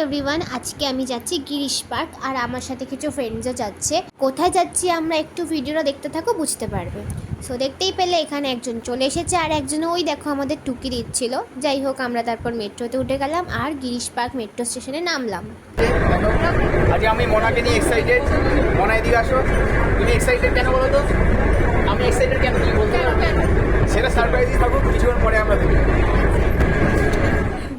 Everyone, আজকে আমি যাচ্ছি গিরিশ পার্ক আর আমার সাথে কিছু ফ্রেন্ডসও যাচ্ছে। কোথায় যাচ্ছি আমরা একটু ভিডিওটা দেখতে থাকো, বুঝতে পারবে। সো দেখতেই পেলে এখানে একজন চলে এসেছে আর একজন ওই দেখো আমাদের টুকি দিচ্ছিল। যাই হোক, আমরা তারপর মেট্রোতে উঠে গেলাম আর গিরিশ পার্ক মেট্রো স্টেশনে নামলাম। আজ আমি মোনাকে নিয়ে এক্সাইটেড। মোনা এদিকে আসো। তুমি এক্সাইটেড কেন বলো তো? আমি এক্সাইটেড কেন তুমি বলতে পারো? সেটা সারপ্রাইজই থাকুক, কিছুক্ষণ পরে আমরা দেখি।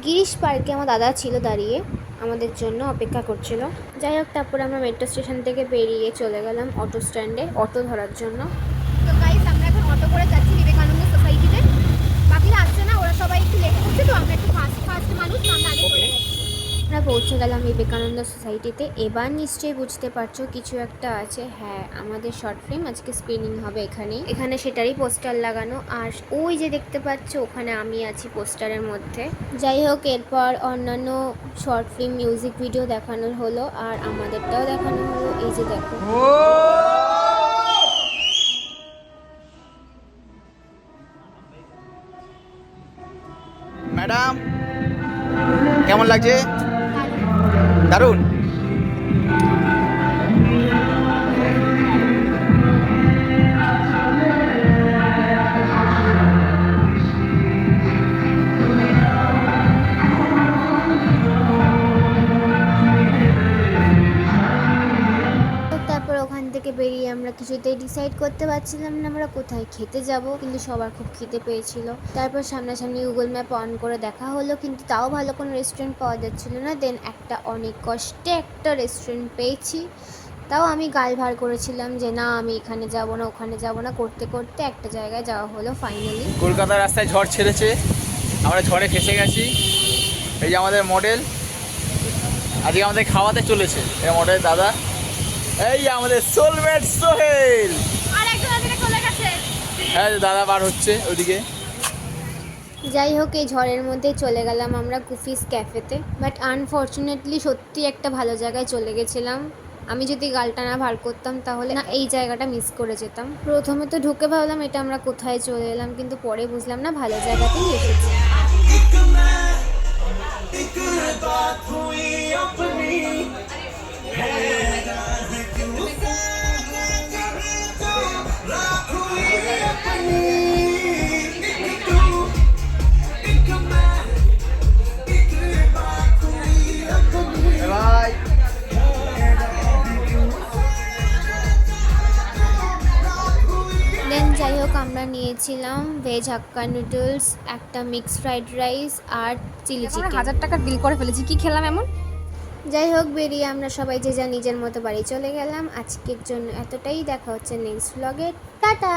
গিরিশ পার্কে আমার দাদা ছিল দাঁড়িয়ে, আমাদের জন্য অপেক্ষা করছিল। যাই হোক, তারপর আমরা মেট্রো স্টেশন থেকে বেরিয়ে চলে গেলাম অটো স্ট্যান্ডে অটো ধরার জন্য। তো গাইস, আমরা এখন অটো করে যাচ্ছি বিবেকানন্দ সোসাইটিতে। বাকিরা আসছে না, ওরা সবাই একটু লেট করছে, তো আমরা একটু ফাস্ট মানুষ, আমরা আগে চলে যাচ্ছি। আমরা পৌঁছে গেলাম বিবেকানন্দ সোসাইটিতে। এবার নিশ্চয়ই বুঝতে পারছো কিছু একটা আছে। হ্যাঁ, আমাদের শর্ট ফিল্ম আজকে স্ক্রিনিং হবে এখানে সেটারই পোস্টার লাগানো। আর ওই যে দেখতে পাচ্ছ, ওখানে আমি আছি পোস্টারের মধ্যে। যাই হোক, এরপর অন্যান্য শর্ট ফিল্ম মিউজিক ভিডিও দেখানো হলো আর আমাদেরটাও দেখানো হলো। এই যে দেখো, ম্যাডাম কেমন লাগছে? দারুণ। তারপর ওখান থেকে বেরিয়ে আমরা কিছুতেই ডিসাইড করতে পারছিলাম না আমরা কোথায় খেতে যাব, কিন্তু সবার খুব খিদে পেয়েছিল। তারপর সামনাসামনি গুগল ম্যাপ অন করে দেখা হলো, কিন্তু তাও ভালো কোনো রেস্টুরেন্ট পাওয়া যাচ্ছিল না। দেন একটা অনেক কষ্টে একটা রেস্টুরেন্ট পেয়েছি। তাও আমি গাল ভার করেছিলাম যে না, আমি এখানে যাব না, ওখানে যাব না, করতে করতে একটা জায়গায় যাওয়া হলো ফাইনালি। কলকাতার রাস্তায় ঝড় ছেড়েছে, আমরা ঝড়ে ফেসে গেছি। এই যে আমাদের মডেল আজকে আমাদের খাওয়াতে চলেছে, এই মডেল দাদা। এই আমাদের সোলমেট সোহেল, হ্যাঁ দাদা বার হচ্ছে ওইদিকে। যাই হোক, এই ঝড়ের মধ্যে চলে গেলাম আমরা কুফিস ক্যাফেতে। বাট আনফর্চুনেটলি সত্যি একটা ভালো জায়গায় চলে গেছিলাম। আমি যদি গালটা না ভার করতাম তাহলে না এই জায়গাটা মিস করে যেতাম। প্রথমে তো ঢুকে ভাবলাম এটা আমরা কোথায় চলে এলাম, কিন্তু পরে বুঝলাম না ভালো জায়গাতেই এসেছি। যাই হোক, আমরা নিয়েছিলাম ভেজ হাক্কা নুডলস, একটা মিক্স ফ্রাইড রাইস আর চিলি চিকেন। 1000 টাকার বিল করে ফেলেছি, কি খেলাম এমন। যাই হোক, বেরিয়ে আমরা সবাই যে যা নিজের মতো বাড়ি চলে গেলাম। আজকের জন্য এতটাই, দেখা হচ্ছে নেক্সট ব্লগে। টাটা।